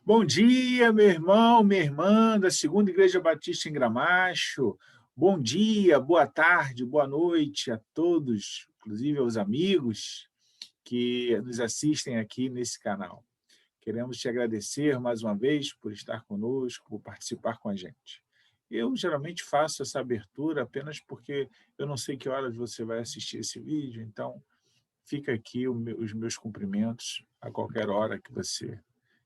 Bom dia, meu irmão, minha irmã da Segunda Igreja Batista em Gramacho. Bom dia, boa tarde, boa noite a todos, inclusive aos amigos que nos assistem aqui nesse canal. Queremos te agradecer mais uma vez por estar conosco, por participar com a gente. Eu geralmente faço essa abertura apenas porque eu não sei que horas você vai assistir esse vídeo, então fica aqui os meus cumprimentos a qualquer hora que você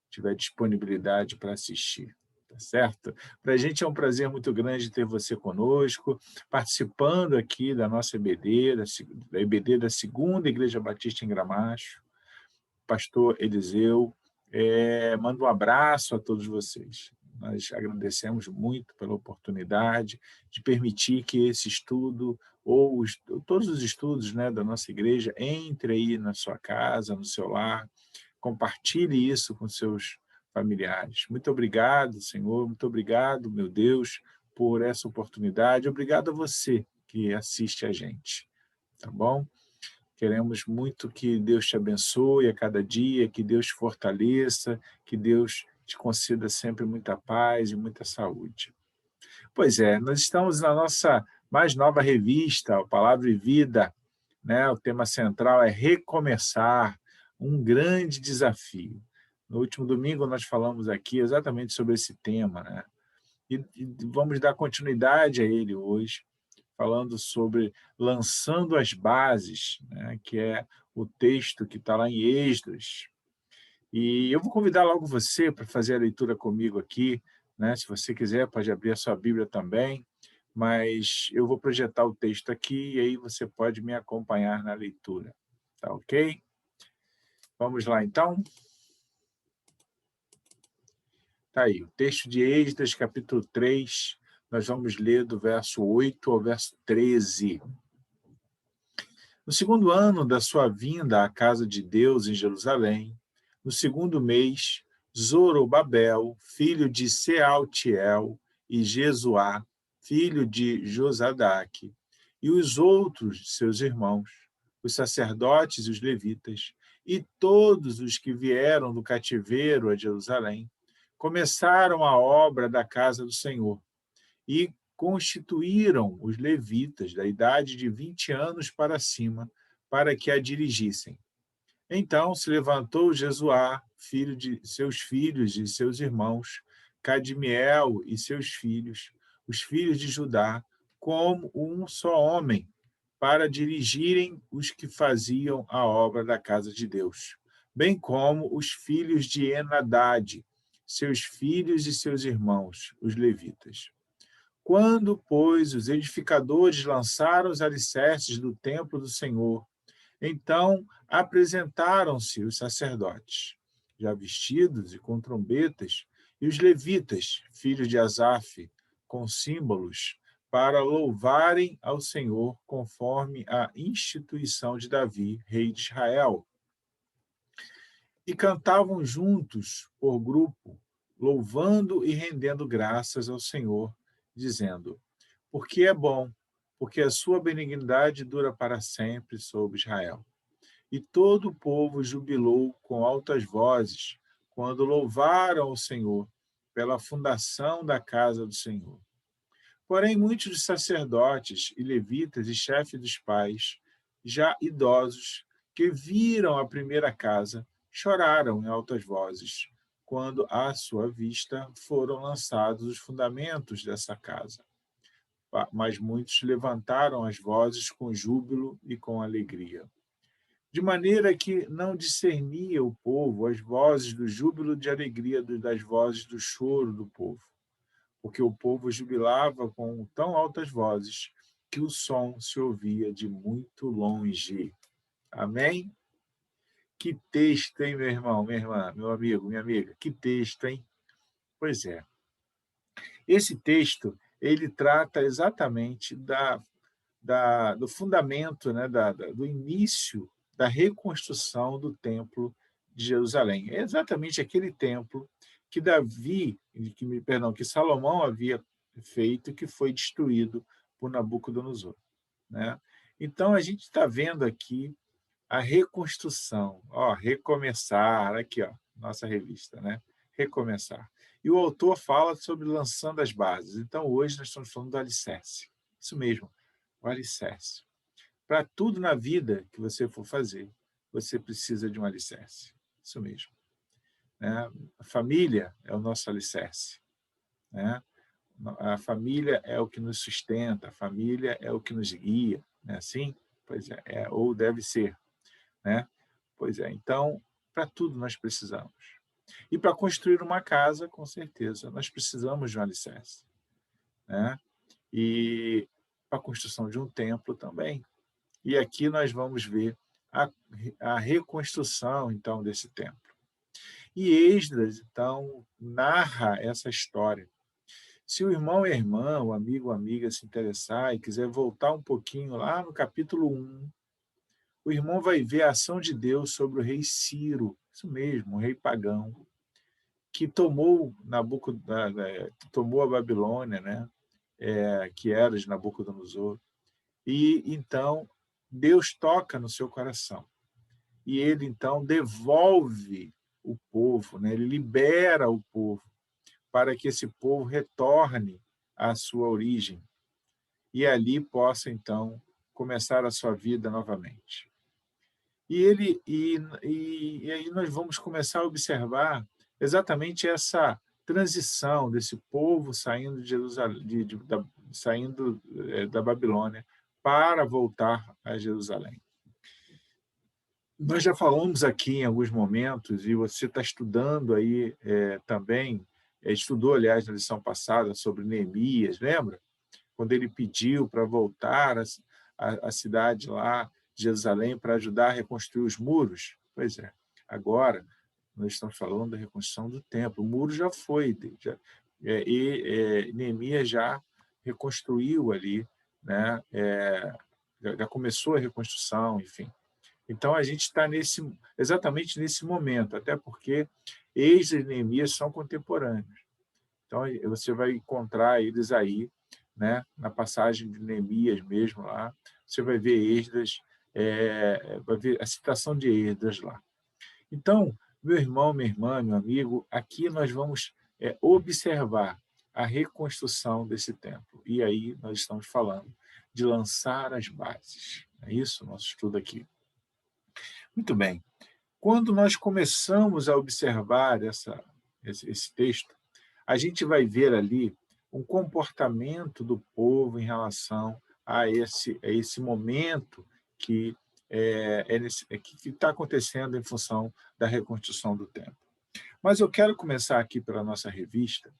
tiver disponibilidade para assistir, tá certo? Para a gente é um prazer muito grande ter você conosco, participando aqui da nossa EBD, da EBD da Segunda Igreja Batista em Gramacho, pastor Eliseu, mando um abraço a todos vocês. Nós agradecemos muito pela oportunidade de permitir que esse estudo, todos os estudos, né, da nossa igreja, entre aí na sua casa, no seu lar, compartilhe isso com seus familiares. Muito obrigado, Senhor, muito obrigado, meu Deus, por essa oportunidade. Obrigado a você que assiste a gente, tá bom? Queremos muito que Deus te abençoe a cada dia, que Deus te fortaleça, que Deus te conceda sempre muita paz e muita saúde. Pois é, nós estamos na nossa mais nova revista, o Palavra e Vida, né? O tema central é recomeçar, um grande desafio. No último domingo nós falamos aqui exatamente sobre esse tema, né? E vamos dar continuidade a ele hoje, falando sobre lançando as bases, né? Que é o texto que está lá em Êxodos. E eu vou convidar logo você para fazer a leitura comigo aqui, né? Se você quiser, pode abrir a sua Bíblia também, mas eu vou projetar o texto aqui e aí você pode me acompanhar na leitura. Tá ok? Vamos lá, então? Tá aí, o texto de Êxodos, capítulo 3, nós vamos ler do verso 8 ao verso 13. No segundo ano da sua vinda à casa de Deus em Jerusalém, no segundo mês, Zorobabel, filho de Sealtiel, e Jesuá, filho de Josadaque, e os outros de seus irmãos, os sacerdotes e os levitas, e todos os que vieram do cativeiro a Jerusalém, começaram a obra da casa do Senhor e constituíram os levitas da idade de 20 anos para cima, para que a dirigissem. Então se levantou Jesuá, filho de seus filhos e seus irmãos, Cadmiel e seus filhos, os filhos de Judá, como um só homem, para dirigirem os que faziam a obra da casa de Deus, bem como os filhos de Enadade, seus filhos e seus irmãos, os levitas. Quando, pois, os edificadores lançaram os alicerces do templo do Senhor, então apresentaram-se os sacerdotes, já vestidos e com trombetas, e os levitas, filhos de Asaf, com símbolos, para louvarem ao Senhor conforme a instituição de Davi, rei de Israel. E cantavam juntos, por grupo, louvando e rendendo graças ao Senhor, dizendo: porque é bom, porque a sua benignidade dura para sempre sobre Israel. E todo o povo jubilou com altas vozes, quando louvaram o Senhor pela fundação da casa do Senhor. Porém, muitos dos sacerdotes e levitas e chefes dos pais, já idosos, que viram a primeira casa, choraram em altas vozes, quando à sua vista foram lançados os fundamentos dessa casa. Mas muitos levantaram as vozes com júbilo e com alegria. De maneira que não discernia o povo as vozes do júbilo de alegria das vozes do choro do povo, porque o povo jubilava com tão altas vozes que o som se ouvia de muito longe. Amém? Que texto, hein, meu irmão, minha irmã, meu amigo, minha amiga? Que texto, hein? Pois é. Esse texto, ele trata exatamente do fundamento, né, do início da reconstrução do templo de Jerusalém. É exatamente aquele templo que que Salomão havia feito, que foi destruído por Nabucodonosor, né? Então a gente está vendo aqui a reconstrução, ó, recomeçar, aqui, ó, nossa revista, né? recomeçar. E o autor fala sobre lançando as bases. Então, hoje nós estamos falando do alicerce. Isso mesmo, o alicerce. Para tudo na vida que você for fazer, você precisa de um alicerce. Isso mesmo. Né? A família é o nosso alicerce. Né? A família é o que nos sustenta, a família é o que nos guia. Não é assim? Pois é, ou deve ser. Né? Pois é, então, para tudo nós precisamos. E para construir uma casa, com certeza, nós precisamos de um alicerce. Né? E para a construção de um templo também. E aqui nós vamos ver a reconstrução, então, desse templo. E Esdras, então, narra essa história. Se o irmão e a irmã, o amigo ou amiga se interessar e quiser voltar um pouquinho lá no capítulo 1, o irmão vai ver a ação de Deus sobre o rei Ciro, isso mesmo, o rei pagão, que tomou tomou a Babilônia, né? Que era de Nabucodonosor. E então Deus toca no seu coração. E ele então devolve o povo, né? Ele libera o povo para que esse povo retorne à sua origem e ali possa então começar a sua vida novamente. E aí nós vamos começar a observar exatamente essa transição desse povo saindo de Jerusalém, saindo da Babilônia para voltar a Jerusalém. Nós já falamos aqui em alguns momentos, e você está estudando aí também, estudou, aliás, na lição passada sobre Neemias, lembra? Quando ele pediu para voltar à cidade lá, Jerusalém, para ajudar a reconstruir os muros. Pois é, agora nós estamos falando da reconstrução do templo. O muro já foi, Neemias já reconstruiu ali, né? Já começou a reconstrução, enfim. Então, a gente está exatamente nesse momento, até porque Esdras e Neemias são contemporâneos. Então, você vai encontrar eles aí, né, na passagem de Neemias mesmo lá, você vai ver Esdras, vai ver a citação de Esdras lá. Então, meu irmão, minha irmã, meu amigo, aqui nós vamos observar a reconstrução desse templo. E aí nós estamos falando de lançar as bases. É isso o nosso estudo aqui. Muito bem. Quando nós começamos a observar esse texto, a gente vai ver ali um comportamento do povo em relação a esse momento que está acontecendo em função da reconstrução do templo. Mas eu quero começar aqui pela nossa revista,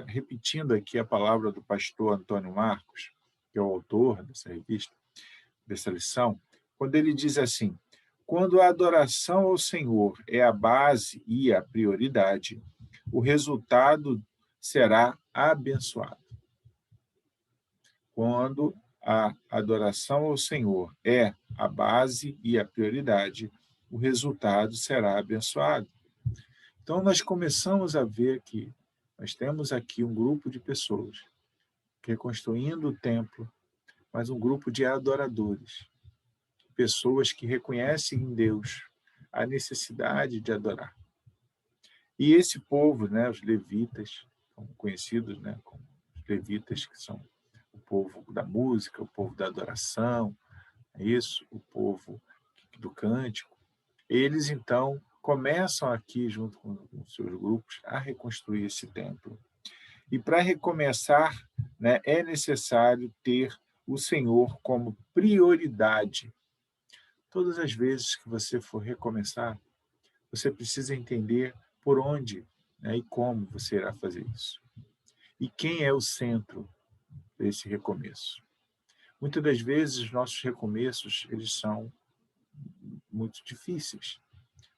repetindo aqui a palavra do pastor Antônio Marcos, que é o autor dessa revista, dessa lição, quando ele diz assim: quando a adoração ao Senhor é a base e a prioridade, o resultado será abençoado. Quando a adoração ao Senhor é a base e a prioridade, o resultado será abençoado. Então, nós começamos a ver que nós temos aqui um grupo de pessoas reconstruindo o templo, mas um grupo de adoradores, pessoas que reconhecem em Deus a necessidade de adorar. E esse povo, né, os levitas, conhecidos, né, como os levitas, que são o povo da música, o povo da adoração, o povo do cântico, eles então começam aqui, junto com os seus grupos, a reconstruir esse templo. E para recomeçar, né, é necessário ter o Senhor como prioridade. Todas as vezes que você for recomeçar, você precisa entender por onde, né, e como você irá fazer isso. E quem é o centro desse recomeço? Muitas das vezes, os nossos recomeços eles são muito difíceis.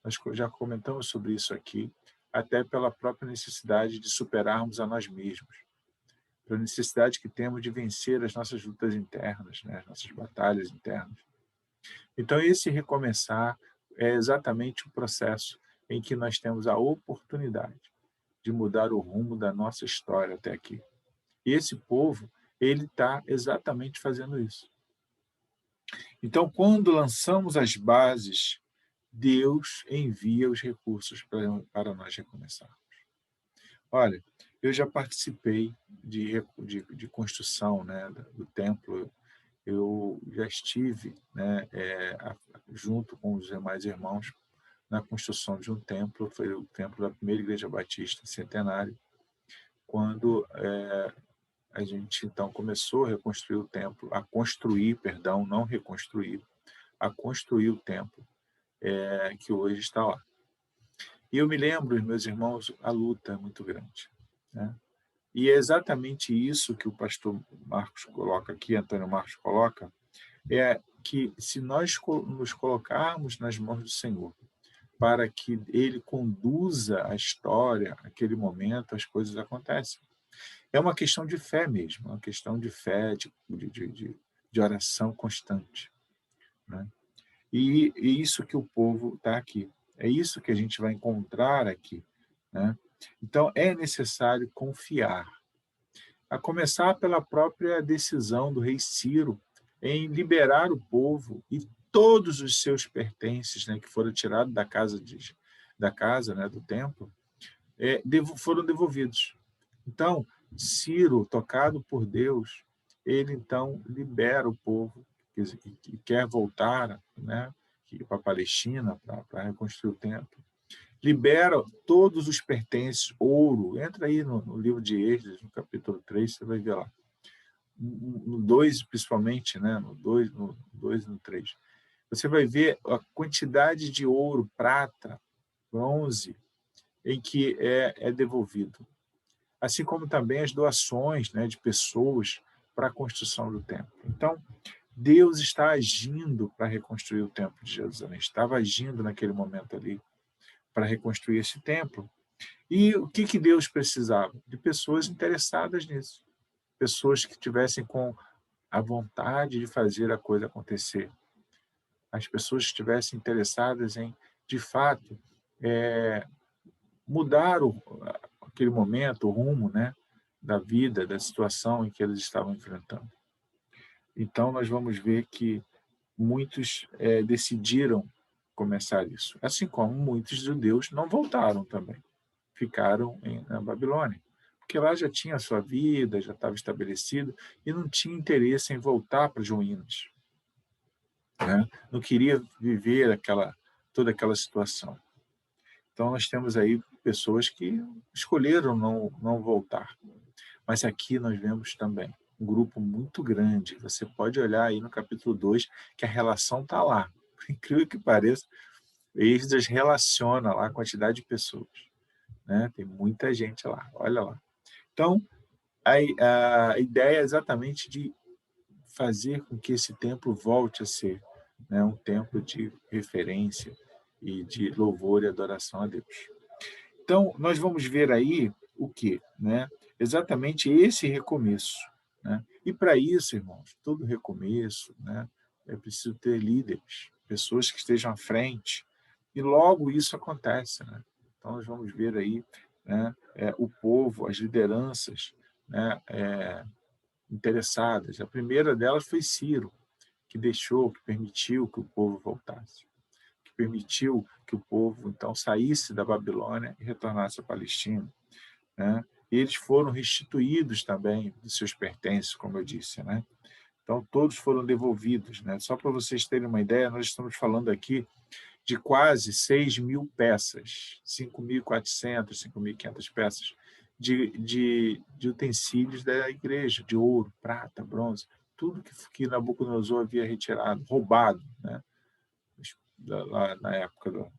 Nós já comentamos sobre isso aqui, até pela própria necessidade de superarmos a nós mesmos, pela necessidade que temos de vencer as nossas lutas internas, né, as nossas batalhas internas. Então, esse recomeçar é exatamente o processo em que nós temos a oportunidade de mudar o rumo da nossa história até aqui. E esse povo, ele está exatamente fazendo isso. Então, quando lançamos as bases Deus envia os recursos para nós recomeçarmos. Olha, eu já participei de construção, né, do templo. Eu já estive, né, junto com os demais irmãos na construção de um templo. Foi o templo da primeira Igreja Batista Centenário, quando a gente então começou a reconstruir o templo, a construir, perdão, não reconstruir, a construir o templo que hoje está lá. E eu me lembro, meus irmãos, a luta é muito grande, né? E é exatamente isso que o pastor Marcos coloca aqui, Antônio Marcos coloca, é que se nós nos colocarmos nas mãos do Senhor, para que Ele conduza a história, aquele momento, as coisas acontecem. É uma questão de fé mesmo, é uma questão de fé, de oração constante, né? E isso que o povo está aqui. É isso que a gente vai encontrar aqui, né? Então, é necessário confiar, a começar pela própria decisão do rei Ciro em liberar o povo e todos os seus pertences, né, que foram tirados da casa, né, do templo, foram devolvidos. Então, Ciro, tocado por Deus, ele então libera o povo que quer voltar, né, para a Palestina, para reconstruir o templo. Libera todos os pertences, ouro. Entra aí no livro de Êxodo, no capítulo 3, você vai ver lá. No 2, principalmente, né, no 2 e no 3. Você vai ver a quantidade de ouro, prata, bronze, em que é devolvido. Assim como também as doações, né, de pessoas para a construção do templo. Então, Deus está agindo para reconstruir o templo de Jerusalém, estava agindo naquele momento ali para reconstruir esse templo. E o que Deus precisava? De pessoas interessadas nisso, pessoas que tivessem com a vontade de fazer a coisa acontecer, as pessoas que estivessem interessadas em, de fato, mudar aquele momento, o rumo, né, da vida, da situação em que eles estavam enfrentando. Então, nós vamos ver que muitos decidiram começar isso, assim como muitos judeus não voltaram também, ficaram na Babilônia, porque lá já tinha a sua vida, já estava estabelecido, e não tinha interesse em voltar para as ruínas, né? Não queria viver toda aquela situação. Então, nós temos aí pessoas que escolheram não voltar. Mas aqui nós vemos também um grupo muito grande. Você pode olhar aí no capítulo 2 que a relação está lá. Por incrível que pareça, Esdras relaciona lá a quantidade de pessoas, né? Tem muita gente lá, olha lá. Então, a ideia é exatamente de fazer com que esse templo volte a ser, né, um templo de referência e de louvor e adoração a Deus. Então, nós vamos ver aí o quê? Né? Exatamente esse recomeço. Né? E para isso, irmãos, todo recomeço, né, é preciso ter líderes, pessoas que estejam à frente, e logo isso acontece. Né? Então, nós vamos ver aí, né, o povo, as lideranças, né, interessadas. A primeira delas foi Ciro, que permitiu que o povo voltasse, que permitiu que o povo, então, saísse da Babilônia e retornasse à Palestina. Né? E eles foram restituídos também dos seus pertences, como eu disse. Né? Então, todos foram devolvidos. Né? Só para vocês terem uma ideia, nós estamos falando aqui de quase 6.000 peças, 5.400, 5.500 peças de utensílios da igreja, de ouro, prata, bronze, tudo que Nabucodonosor havia retirado, roubado, né? Lá na época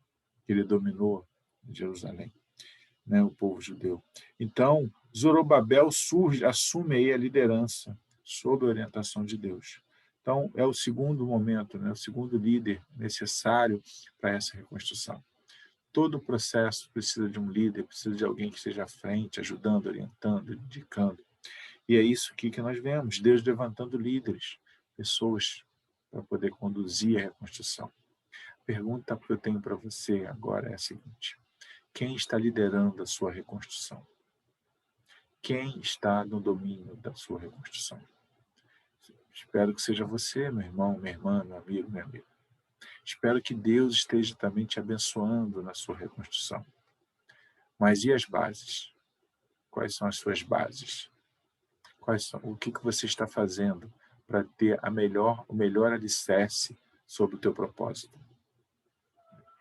que ele dominou Jerusalém, né? O povo judeu. Então, Zorobabel assume aí a liderança sob a orientação de Deus. Então, é o segundo momento, né? O segundo líder necessário para essa reconstrução. Todo o processo precisa de um líder, precisa de alguém que esteja à frente, ajudando, orientando, indicando. E é isso aqui que nós vemos, Deus levantando líderes, pessoas para poder conduzir a reconstrução. A pergunta que eu tenho para você agora é a seguinte: quem está liderando a sua reconstrução? Quem está no domínio da sua reconstrução? Espero que seja você, meu irmão, minha irmã, meu amigo, minha amiga. Espero que Deus esteja também te abençoando na sua reconstrução. Mas e as bases? Quais são as suas bases? O que você está fazendo para ter o melhor alicerce sobre o teu propósito?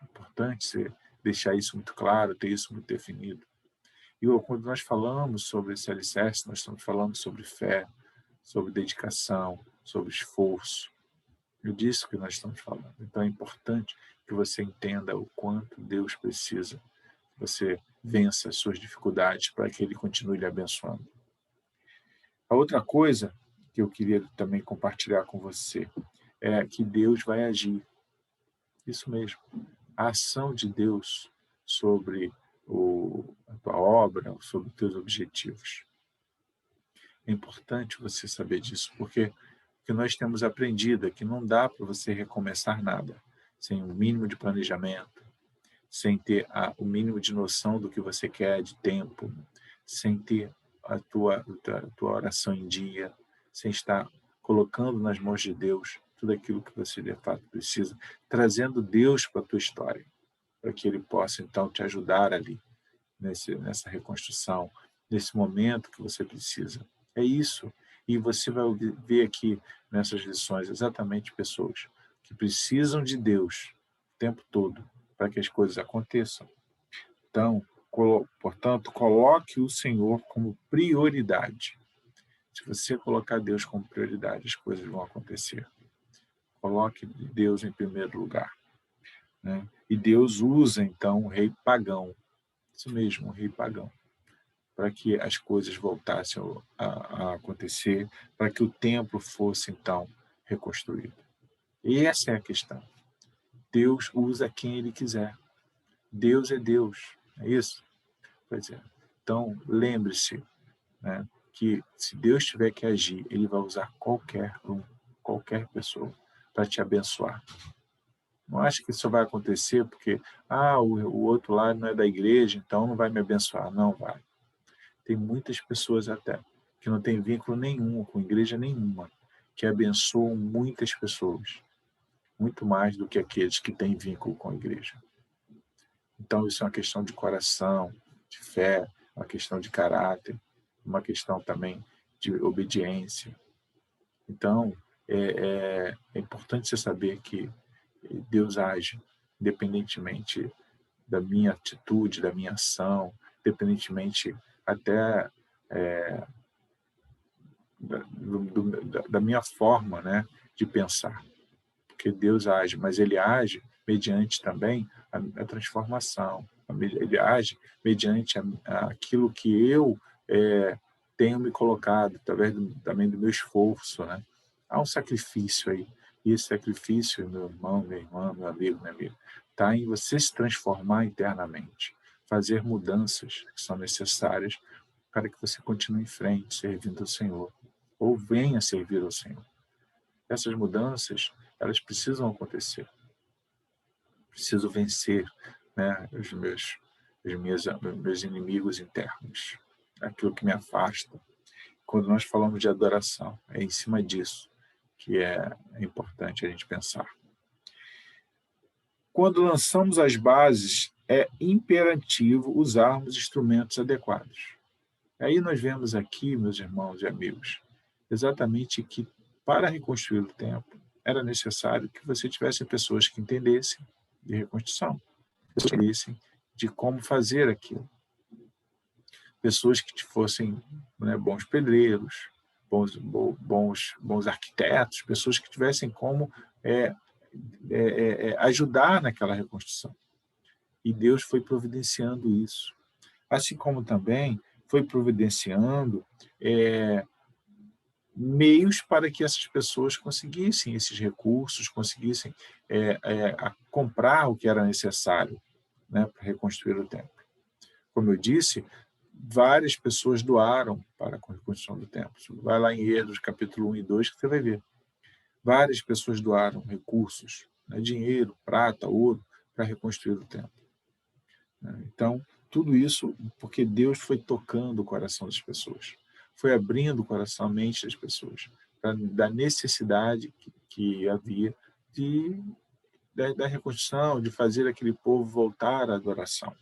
É importante você deixar isso muito claro, ter isso muito definido. E quando nós falamos sobre esse alicerce, nós estamos falando sobre fé, sobre dedicação, sobre esforço. É disso que nós estamos falando. Então é importante que você entenda o quanto Deus precisa que você vença as suas dificuldades para que Ele continue lhe abençoando. A outra coisa que eu queria também compartilhar com você é que Deus vai agir. Isso mesmo. A ação de Deus sobre a tua obra, sobre os teus objetivos. É importante você saber disso, porque nós temos aprendido é que não dá para você recomeçar nada sem o mínimo de planejamento, sem ter o mínimo de noção do que você quer de tempo, sem ter a tua oração em dia, sem estar colocando nas mãos de Deus tudo aquilo que você de fato precisa, trazendo Deus para a tua história, para que Ele possa então te ajudar ali, nessa reconstrução, nesse momento que você precisa. É isso. E você vai ver aqui nessas lições exatamente pessoas que precisam de Deus o tempo todo para que as coisas aconteçam. Então, portanto, coloque o Senhor como prioridade. Se você colocar Deus como prioridade, as coisas vão acontecer. Coloque Deus em primeiro lugar, né? E Deus usa, então, o rei pagão. Isso mesmo, o rei pagão. Para que as coisas voltassem a acontecer, para que o templo fosse, então, reconstruído. E essa é a questão. Deus usa quem Ele quiser. Deus é Deus, é isso? Pois é. Então, lembre-se, né, que se Deus tiver que agir, Ele vai usar qualquer pessoa, para te abençoar. Não acho que isso vai acontecer porque o outro lado não é da igreja, então não vai me abençoar. Não vai. Tem muitas pessoas até que não têm vínculo nenhum com igreja nenhuma, que abençoam muitas pessoas, muito mais do que aqueles que têm vínculo com a igreja. Então, isso é uma questão de coração, de fé, uma questão de caráter, uma questão também de obediência. Então, é importante você saber que Deus age, independentemente da minha atitude, da minha ação, independentemente até da minha forma, né, de pensar. Porque Deus age, mas Ele age mediante também a transformação. Ele age mediante aquilo que eu tenho me colocado, através também do meu esforço, né? Há um sacrifício aí. E esse sacrifício, meu irmão, minha irmã, meu amigo, minha amiga, está em você se transformar internamente, fazer mudanças que são necessárias para que você continue em frente, servindo ao Senhor, ou venha servir ao Senhor. Essas mudanças, elas precisam acontecer. Preciso vencer, né, os meus inimigos internos, aquilo que me afasta. Quando nós falamos de adoração, é em cima disso que é importante a gente pensar. Quando lançamos as bases, é imperativo usarmos instrumentos adequados. Aí nós vemos aqui, meus irmãos e amigos, exatamente que para reconstruir o templo era necessário que você tivesse pessoas que entendessem de reconstrução, pessoas que entendessem de como fazer aquilo, pessoas que fossem, né, bons pedreiros, bons arquitetos, pessoas que tivessem como ajudar naquela reconstrução. E Deus foi providenciando isso. Assim como também foi providenciando meios para que essas pessoas conseguissem esses recursos, conseguissem comprar o que era necessário, né, para reconstruir o templo. Como eu disse, várias pessoas doaram para a reconstrução do templo. Vai lá em Êxodo, capítulo 1 e 2, que você vai ver. Várias pessoas doaram recursos, né, dinheiro, prata, ouro, para reconstruir o templo. Então, tudo isso porque Deus foi tocando o coração das pessoas, foi abrindo o coração, a mente das pessoas, da necessidade que havia da reconstrução, de fazer aquele povo voltar à adoração,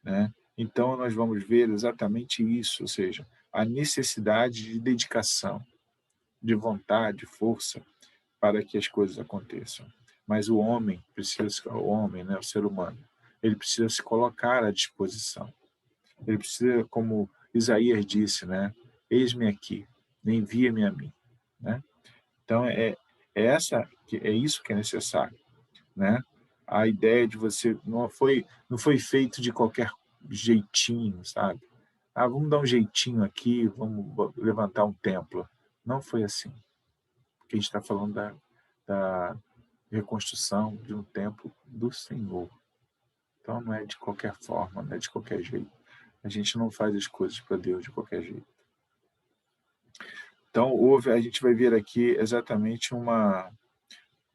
né? Então, nós vamos ver exatamente isso, ou seja, a necessidade de dedicação, de vontade, força, para que as coisas aconteçam. Mas o homem precisa, o homem, né, o ser humano, ele precisa se colocar à disposição. Ele precisa, como Isaías disse, né, eis-me aqui, envia-me a mim, né? Então é isso que é necessário, né? A ideia de você não foi feito de qualquer jeitinho, sabe? Ah, vamos dar um jeitinho aqui, vamos levantar um templo. Não foi assim. Porque a gente está falando da reconstrução de um templo do Senhor. Então não é de qualquer forma, não é de qualquer jeito. A gente não faz as coisas para Deus de qualquer jeito. Então a gente vai ver aqui exatamente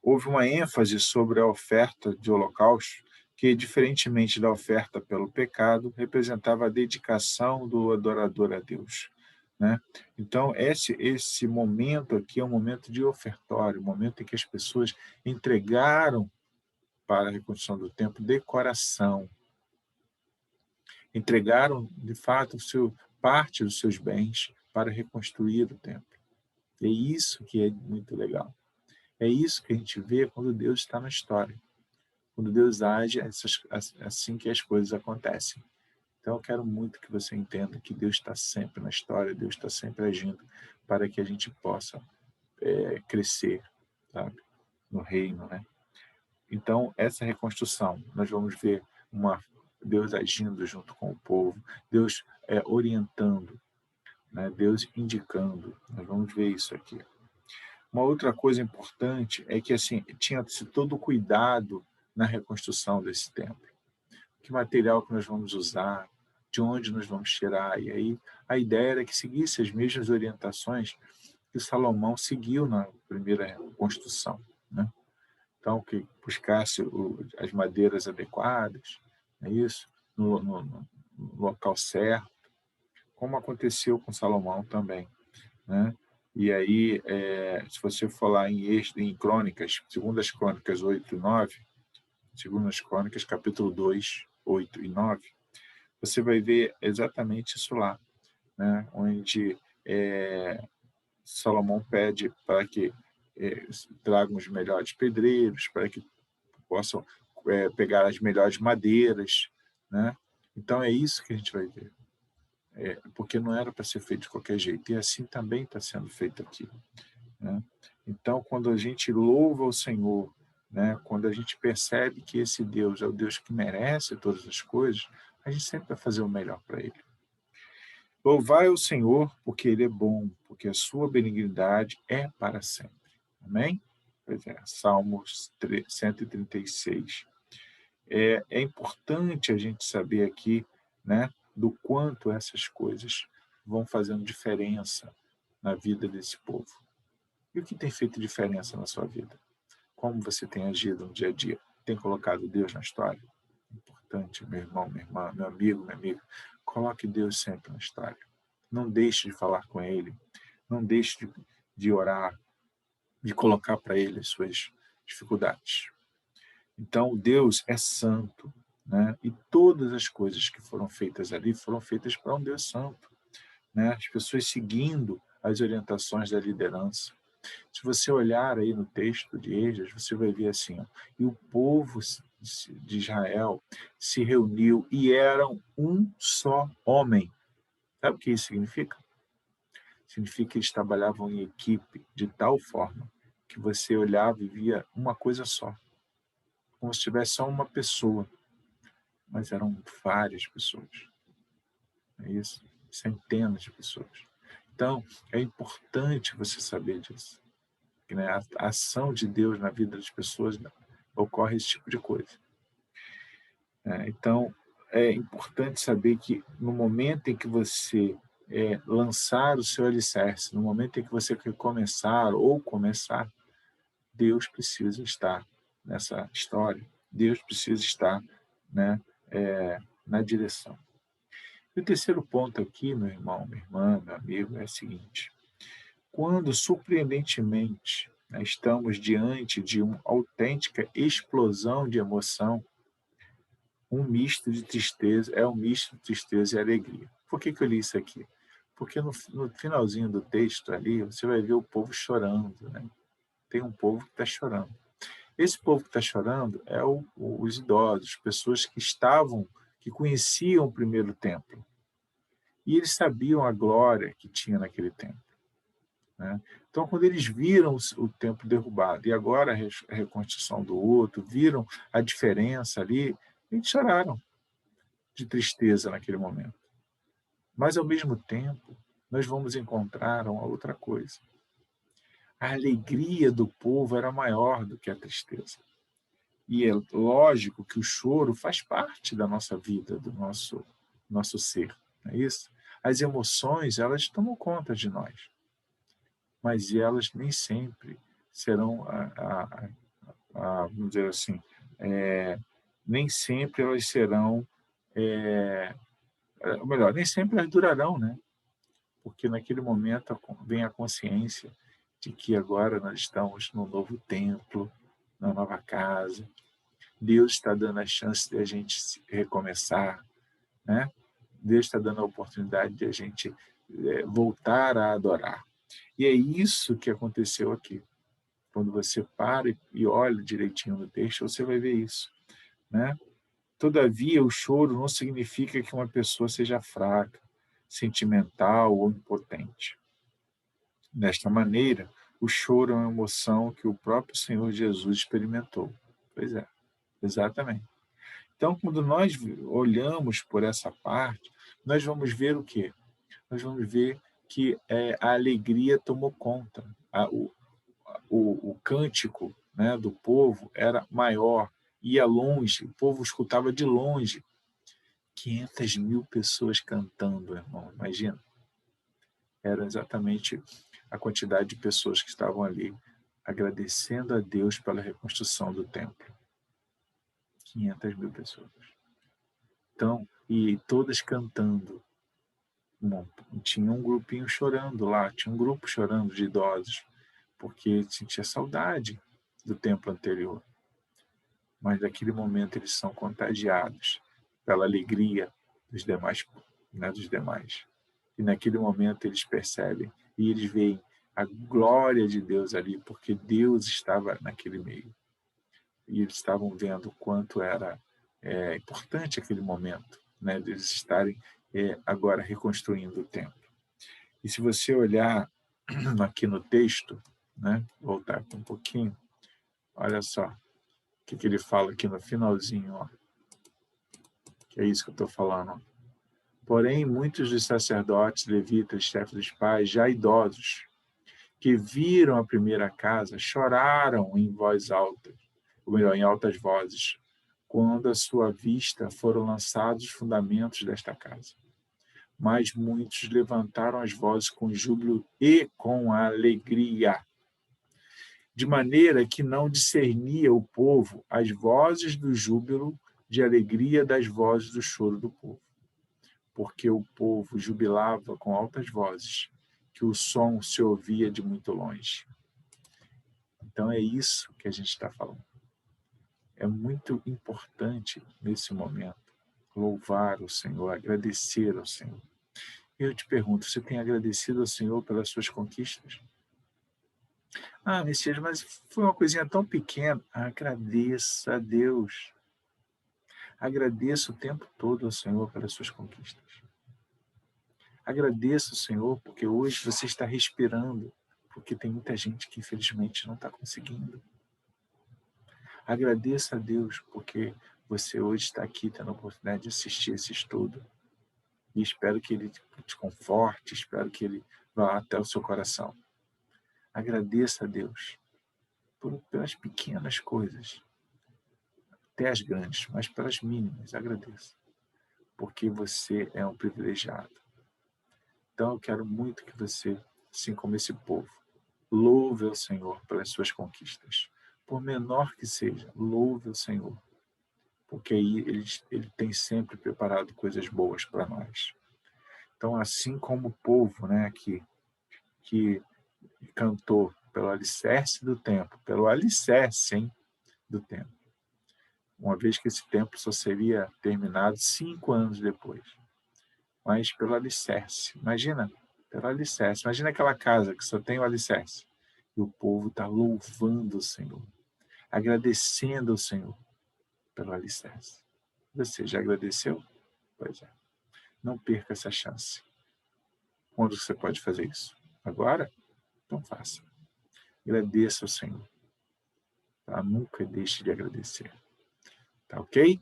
houve uma ênfase sobre a oferta de holocausto, que, diferentemente da oferta pelo pecado, representava a dedicação do adorador a Deus, né? Então, esse momento aqui é um momento de ofertório, um momento em que as pessoas entregaram para a reconstrução do templo de coração, entregaram, de fato, parte dos seus bens para reconstruir o templo. É isso que é muito legal. É isso que a gente vê quando Deus está na história. Quando Deus age, assim que as coisas acontecem. Então, eu quero muito que você entenda que Deus está sempre na história, Deus está sempre agindo para que a gente possa crescer, sabe, no reino, né? Então, essa reconstrução, nós vamos ver Deus agindo junto com o povo, Deus orientando, né? Deus indicando. Nós vamos ver isso aqui. Uma outra coisa importante é que assim tinha-se todo o cuidado na reconstrução desse templo. Que material que nós vamos usar, de onde nós vamos tirar. E aí a ideia era que seguisse as mesmas orientações que Salomão seguiu na primeira construção, né? Então, que buscasse as madeiras adequadas, é isso, no local certo, como aconteceu com Salomão também, né? E aí, se você for lá em Crônicas, segundas Crônicas 8 e 9, segundas Crônicas, capítulo 2, 8 e 9, você vai ver exatamente isso lá, né? Onde Salomão pede para que tragam os melhores pedreiros, para que possam pegar as melhores madeiras, né? Então é isso que a gente vai ver, porque não era para ser feito de qualquer jeito, e assim também está sendo feito aqui, né? Então, quando a gente louva o Senhor, né? Quando a gente percebe que esse Deus é o Deus que merece todas as coisas, a gente sempre vai fazer o melhor para Ele. Louvai o Senhor, porque Ele é bom, porque a sua benignidade é para sempre. Amém? Pois é, Salmos 136. É importante a gente saber aqui, né, do quanto essas coisas vão fazendo diferença na vida desse povo. E o que tem feito diferença na sua vida? Como você tem agido no dia a dia? Tem colocado Deus na história? Importante, meu irmão, minha irmã, meu amigo, minha amiga. Coloque Deus sempre na história. Não deixe de falar com Ele. Não deixe de orar, de colocar para Ele as suas dificuldades. Então, Deus é santo, né? E todas as coisas que foram feitas ali foram feitas para um Deus santo, né? As pessoas seguindo as orientações da liderança. Se você olhar aí no texto de Esdras, você vai ver assim, ó, e o povo de Israel se reuniu e eram um só homem. Sabe o que isso significa? Significa que eles trabalhavam em equipe de tal forma que você olhava e via uma coisa só, como se tivesse só uma pessoa, mas eram várias pessoas. É isso? Centenas de pessoas. Então, é importante você saber disso. Que, né, a ação de Deus na vida das pessoas, né, ocorre esse tipo de coisa. Então, é importante saber que no momento em que você lançar o seu alicerce, no momento em que você quer começar ou começar, Deus precisa estar nessa história. Deus precisa estar, né, na direção. E o terceiro ponto aqui, meu irmão, minha irmã, meu amigo, é o seguinte: quando surpreendentemente né? Estamos diante de uma autêntica explosão de emoção, um misto de tristeza, é um misto de tristeza e alegria. Por que eu li isso aqui? Porque no finalzinho do texto ali, você vai ver o povo chorando, né? Tem um povo que está chorando. Esse povo que está chorando é os idosos, pessoas que estavam, que conheciam o primeiro templo. E eles sabiam a glória que tinha naquele templo, né? Então, quando eles viram o templo derrubado e agora a reconstrução do outro, viram a diferença ali, eles choraram de tristeza naquele momento. Mas, ao mesmo tempo, nós vamos encontrar uma outra coisa. A alegria do povo era maior do que a tristeza. E é lógico que o choro faz parte da nossa vida, do nosso ser, não é isso? As emoções, elas tomam conta de nós, mas elas nem sempre serão, vamos dizer assim, nem sempre elas serão, ou melhor, nem sempre elas durarão, né? Porque naquele momento vem a consciência de que agora nós estamos num novo templo, na nova casa. Deus está dando a chance de a gente recomeçar, né? Deus está dando a oportunidade de a gente voltar a adorar. E é isso que aconteceu aqui. Quando você para e olha direitinho no texto, você vai ver isso, né? Todavia, o choro não significa que uma pessoa seja fraca, sentimental ou impotente. Desta maneira, o choro é uma emoção que o próprio Senhor Jesus experimentou. Pois é, exatamente. Então, quando nós olhamos por essa parte, nós vamos ver o quê? Nós vamos ver que a alegria tomou conta. O cântico, né, do povo era maior, ia longe, o povo escutava de longe. 500.000 pessoas cantando, irmão, imagina. Era exatamente a quantidade de pessoas que estavam ali agradecendo a Deus pela reconstrução do templo. 500.000 pessoas. Então, e todas cantando. Bom, tinha um grupinho chorando lá, tinha um grupo chorando de idosos, porque sentia saudade do templo anterior. Mas naquele momento eles são contagiados pela alegria dos demais, né, dos demais. E naquele momento eles percebem e eles veem a glória de Deus ali, porque Deus estava naquele meio. E eles estavam vendo o quanto era importante aquele momento, né, de eles estarem agora reconstruindo o templo. E se você olhar aqui no texto, né, voltar aqui um pouquinho, olha só o que ele fala aqui no finalzinho, ó, que é isso que eu estou falando. Ó. Porém, muitos dos sacerdotes, levitas, chefes dos pais, já idosos, que viram a primeira casa, choraram em voz alta, ou melhor, em altas vozes, quando à sua vista foram lançados os fundamentos desta casa. Mas muitos levantaram as vozes com júbilo e com alegria, de maneira que não discernia o povo as vozes do júbilo de alegria das vozes do choro do povo. Porque o povo jubilava com altas vozes, que o som se ouvia de muito longe. Então é isso que a gente está falando. É muito importante, nesse momento, louvar o Senhor, agradecer ao Senhor. Eu te pergunto, você tem agradecido ao Senhor pelas suas conquistas? Ah, Messias, mas foi uma coisinha tão pequena. Agradeça a Deus. Agradeça o tempo todo ao Senhor pelas suas conquistas. Agradeça ao Senhor porque hoje você está respirando, porque tem muita gente que infelizmente não está conseguindo. Agradeça a Deus porque você hoje está aqui tendo a oportunidade de assistir esse estudo. E espero que ele te conforte, espero que ele vá até o seu coração. Agradeça a Deus pelas pequenas coisas, até as grandes, mas pelas mínimas, agradeça. Porque você é um privilegiado. Então eu quero muito que você, assim como esse povo, louve ao Senhor pelas suas conquistas. Por menor que seja, louve ao Senhor. Porque aí ele tem sempre preparado coisas boas para nós. Então, assim como o povo, né, que cantou, pelo alicerce do templo, pelo alicerce, hein, do templo. Uma vez que esse templo só seria terminado 5 anos depois. Mas pelo alicerce. Imagina, pelo alicerce. Imagina aquela casa que só tem o alicerce. E o povo está louvando o Senhor, agradecendo ao Senhor pelo alicerce. Você já agradeceu? Pois é. Não perca essa chance. Quando você pode fazer isso? Agora? Então faça. Agradeça ao Senhor. Tá? Nunca deixe de agradecer. Tá ok?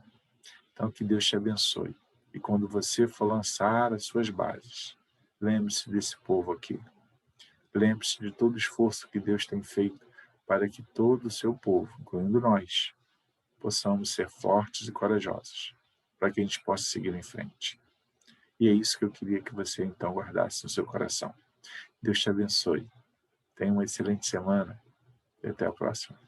Então que Deus te abençoe. E quando você for lançar as suas bases, lembre-se desse povo aqui. Lembre-se de todo o esforço que Deus tem feito para que todo o seu povo, incluindo nós, possamos ser fortes e corajosos, para que a gente possa seguir em frente. E é isso que eu queria que você então guardasse no seu coração. Deus te abençoe. Tenha uma excelente semana e até a próxima.